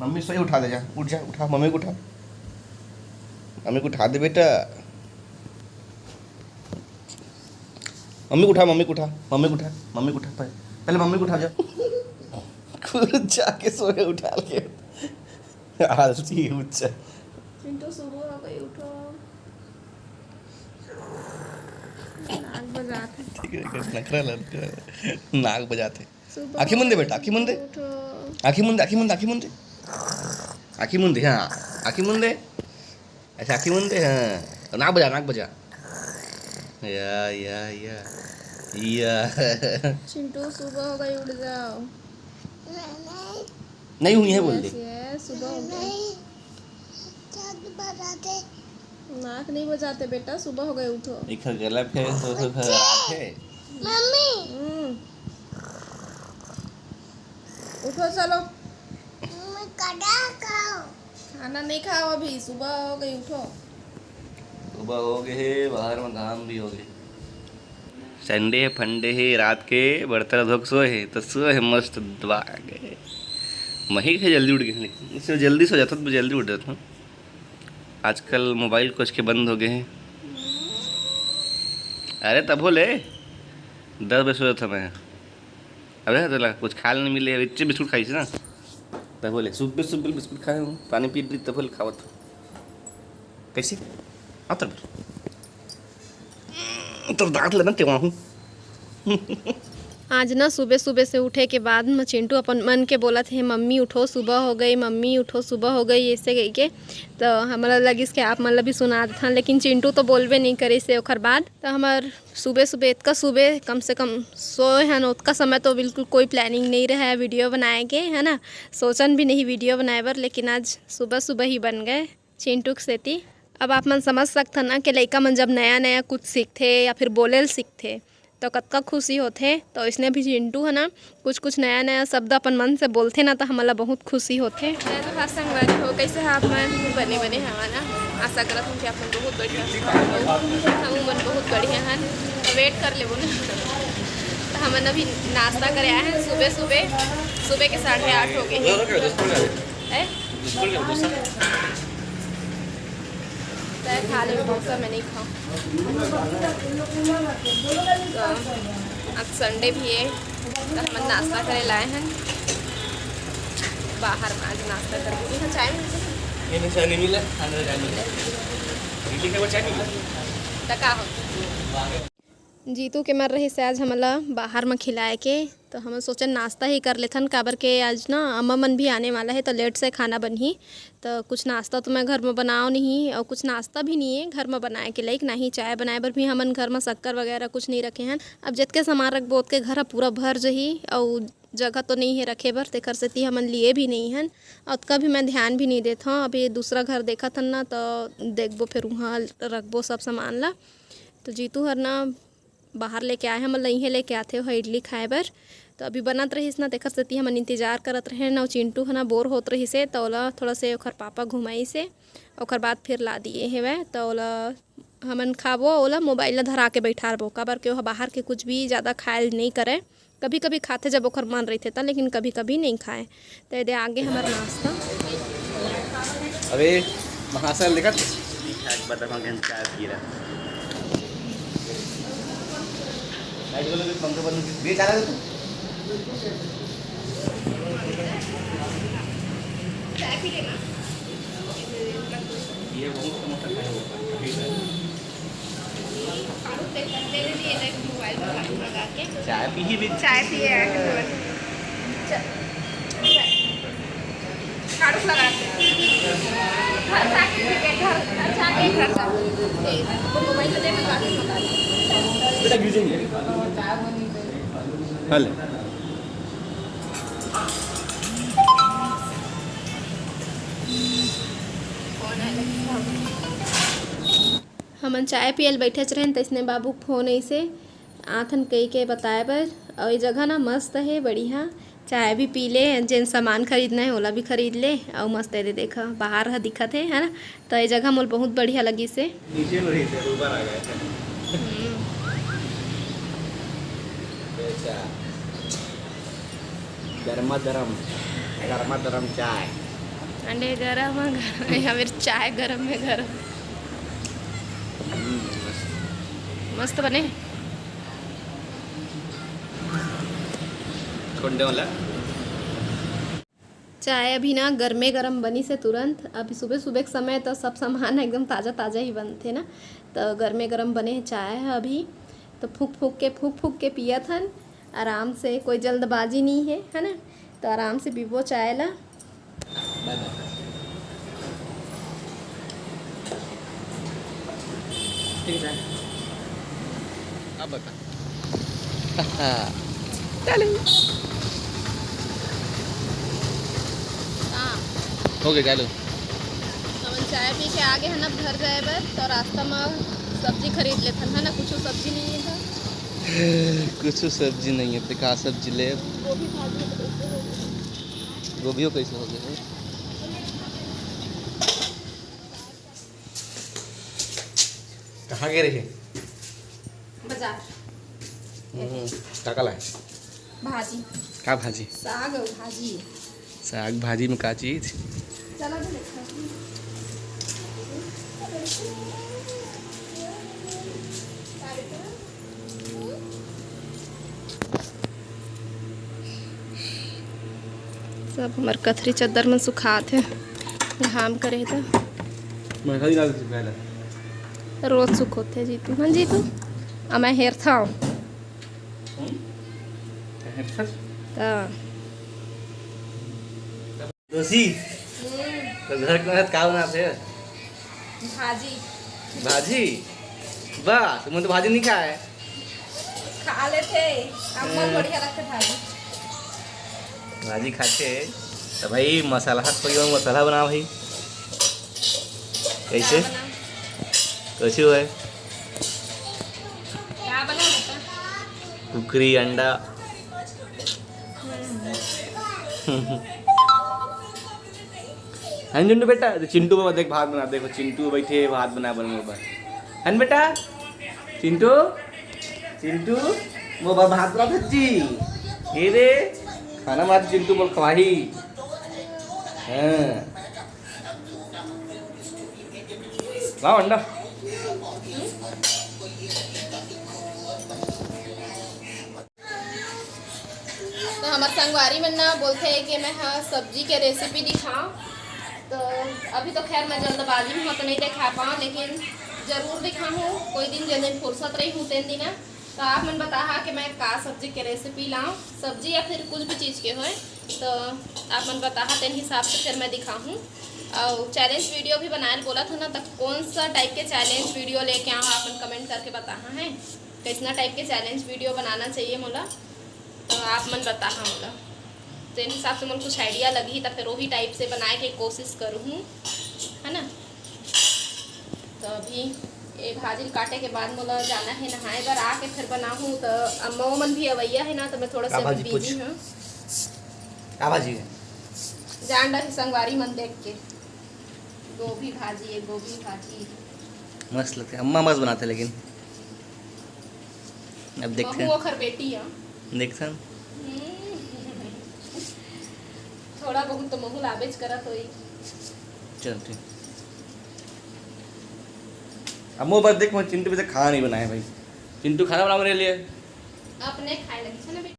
Mummy सोई उठा दे, जा उठ जा, उठा मम्मी को उठा, मम्मी को उठा दे बेटा, मम्मी को उठा, मम्मी को उठा, मम्मी को उठा, मम्मी को उठा, पहले मम्मी को उठा जा। खुद जाके सोए उठा के, आलसी उच्चा। चिंटू सुबह हो गई, उठो। नाक बजाते, ठीक है, नखरा लग नाक बजाते। सुबह आँखें मुंदे बेटा, आँखें मुंदे, उठो। आँखें मुंदे, आँखें मुंदे, आँखें मुंदे, आँखें मुंदे, हाँ आँखें मुंदे, ऐसे आँखें मुंदे, हाँ नाक बजा, नाक बजा, या चिंटू सुबह हो गई, उठ जाओ। नहीं हुई है बोल दे। सुबह हो गई। नाक नहीं बजाते बेटा, सुबह हो गई, उठो। एक गलत है तो रात है। मम्मी उठो, चलो। खाना नहीं खाओ अभी, सुबह हो गई, उठो। सुबह हो गए, बाहर में काम भी हो गए। संडे फंडे है, रात के बर्तन धोक सोए है तो सोए है मस्त दबा गए। मही है जल्दी उठ गए, लेकिन इसमें जल्दी सो जाता तो जल्दी उठ जाता हूँ। आजकल मोबाइल कुछ के बंद हो गए हैं। अरे तब बोले 10 बजे सो था मैं। अरे तो कुछ खाने नहीं मिले, इतने बिस्कुट खाई थी ना, तब बोले सुबह सुबह बिस्कुट खाए हूँ, पानी पी रही, तब बोले खावा था कैसे आता तो दांत लेना तेवा हूँ। आज ना सुबह सुबह से उठे के बाद मैं चिंटू अपन मन के बोला थे मम्मी उठो सुबह हो गई, मम्मी उठो सुबह हो गई, ऐसे गई के तो हमारा लगी कि आप मतलब भी सुना था, लेकिन चिंटू तो बोलबे नहीं करे से। ओखर बाद तो हमार सुबह सुबह इतना सुबह कम से कम सोए हैं ना, उतना समय तो बिल्कुल कोई प्लानिंग नहीं रहा है वीडियो बनाए के, है ना, सोचन भी नहीं वीडियो बनाए बर, लेकिन आज सुबह सुबह ही बन गए चिंटू के सेती। अब आप मन समझ सकते ना कि लड़का मन जब नया नया कुछ सीखते या फिर बोले सीखते तो कतका खुशी होते। तो इसने भी चिंटू है ना कुछ नया नया शब्द अपन मन से बोलते ना, तो हमारा बहुत खुशी होते। संगवारी हो कैसे आप मन बने बने हमारा, आशा करत हूँ कि आप मन बहुत बढ़िया, हम मन बहुत बढ़िया हैं। तो वेट कर ले बोले तो हम अभी नाश्ता करे आए हैं सुबह सुबह, सुबह के 8:30 हो गए हैं। खा ले मौसम में नहीं खाऊँ। तो आज संडे भी है तो हम नाश्ता करे लाए हैं बाहर में। आज नाश्ता करके यहाँ चाय नहीं मिला, टका हो जीतू के मर रही से आज हमला बाहर में खिलाए के, तो हम सोचन नाश्ता ही कर लेथन, काबर के आज ना अम्मा मन भी आने वाला है तो लेट से खाना बनही। तो कुछ नाश्ता तो मैं घर में बनाओ नहीं, और कुछ नाश्ता भी नहीं है घर में बनाए के लाइक, ना ही चाय बनाए पर भी हमन घर में शक्कर वगैरह कुछ नहीं रखे हैं। अब जितके सामान रख बोत के घर पूरा भर जही, और जगह तो नहीं है रखे बर, तेकर सेती हमन लिए भी नहीं हैं, और उसका भी मैं ध्यान भी नहीं देता हूँ। अभी दूसरा घर देखा था ना तो देखबो फिर वहाँ रखबो सब सामान ला। तो जीतू हर ना बाहर लेके आए हैं, मतलब यहीं लेके आते हो इडली खाए बर। तो अभी बनत रहीस ना, तेकर सेती हमन इंतजार करत रहे ना। चिंटू है ना बोर होत रही से, तो ओला थोड़ा से ओखर पापा घुमाई से, ओखर बाद फिर ला दिए है वह। तो ओला हमन खाबो, ओला मोबाइल ला धरा के बैठा रहो, काबर के वह बाहर के कुछ भी ज़्यादा खाए नहीं करे। कभी कभी खाते जब ओखर मन रही थे था, लेकिन कभी कभी नहीं खाए। तो ये आगे हमारा नाश्ता। अरे महाशय देखा पंखा बंद बेच आ रहा है ये बहुत मोटा है वो चाय पी ही भी चाय पिए काड़ू लगा घर जाके घर जाके घर मोबाइल से देख बेटा गिजेंगे हेलो हमन चाय पियल बैठे रहें, तो इसने बाबू फोन ऐसे आथन कही के बताए बर। और ये जगह ना मस्त है बढ़िया, चाय भी पी ले, जिन सामान खरीदना है ओला भी खरीद ले, और मस्त है देखा बाहर है दिखत है ना। तो ये जगह मोल बहुत बढ़िया लगी से। नीचे लो थे ऊपर आ गए गरमा गरम चाय अंडे गरम गरम या फिर चाय गरम में गरम। मस्त बने। छोड़ने वाला चाय अभी ना गर्मे गरम बनी से तुरंत। अभी सुबह सुबह के समय तो सब सामान एकदम ताज़ा ताज़ा ही बनते ना, तो गर्मे गरम बने चाय है अभी। तो फूक फूक के पिया थन आराम से, कोई जल्दबाजी नहीं है ना, तो आराम से पीबो चाय ला। ठीक है अब बता। चलो हो गया चलो। हम चाय पी के आगे है ना घर जाए बर, तो रास्ता में सब्जी खरीद लेते है ना। कुछ सब्जी नहीं है, कुछ सब्जी नहीं है तो का सब्जी ले। गोभी भाजी कैसे हो गई? गोभियों कैसे हो गए? कहाँ गए रहे? बाजार का लाए? भाजी। का भाजी? साग और भाजी। साग भाजी में का चीज? चलो तो देखा सब हमार कथरी चद्दर में सुखात है, घाम करे तो मैं खाली डाल चुका है। रोज सुखोते जीतू। हाँ जीतू अब मैं हेर था दोषी तो घर के का बनाते हैं? भाजी। भाजी? वाह, तुमने तो भाजी नहीं खाया है। खा लेते अम्मा बढ़िया लगते भाजी। भाजी खाते तो भाई मसाला कोई मसाला बना भाई। कैसे कैसे हुआ है? क्या बना बता? कुकरी अंडा। हाँ चिंटू बेटा, चिंटू बाबा देख भात बना, देखो चिंटू बैठे भात बना बन मोबाइल। है बेटा चिंटू? चिंटू मोबाइल भात बना सच्ची? ये रे खाना बना चिंटू बोल खवाही। हाँ लाओ अंडा। तो हमारे संगवारी में ना बोलते हैं कि मैं हाँ सब्जी के रेसिपी दिखाऊं, तो अभी तो खैर मैं जल्दबाजी में तो नहीं दिखा पाऊँ, लेकिन ज़रूर दिखाऊँ। कोई दिन जिन दिन फुर्सत रही हूँ तीन दिन, तो आप मन बता कि मैं का सब्जी के रेसिपी लाऊं, सब्जी या फिर कुछ भी चीज़ के होए, तो आप मन बता तेन हिसाब से फिर मैं दिखाऊँ। और चैलेंज वीडियो भी बनाए बोला था ना, तो कौन सा टाइप के चैलेंज वीडियो लेके आऊँ आप मन कमेंट करके बताना है, कितना टाइप के चैलेंज वीडियो बनाना चाहिए मोला, तो आप मन बता मोला। तो इन हिसाब से मुझे कुछ आइडिया लगी तो फिर वही टाइप से बनाए के कोशिश करूँ, है ना। तो अभी ये भाजी काटे के बाद मोला जाना है नहाए बर, आके फिर बनाऊँ। तो अम्मा मन भी अवैया है ना, तो मैं थोड़ा सा बिजी हूँ। क्या भाजी है? जान रही संगवारी मन देख के गोभी भाजी है, गोभी भाजी मस्त लगते है। अम्मा मस्त बनाते लेकिन अब देखते हैं। खर बेटी है देखते हैं थोड़ा बहुत तो महू लाबेज करत होई। चल ठीक। अब वो बात देख, मैं चिंटू पे खा नहीं बनाया भाई। चिंटू खाना बना मेरे लिए अपने खाए लगी छे ना बेटी।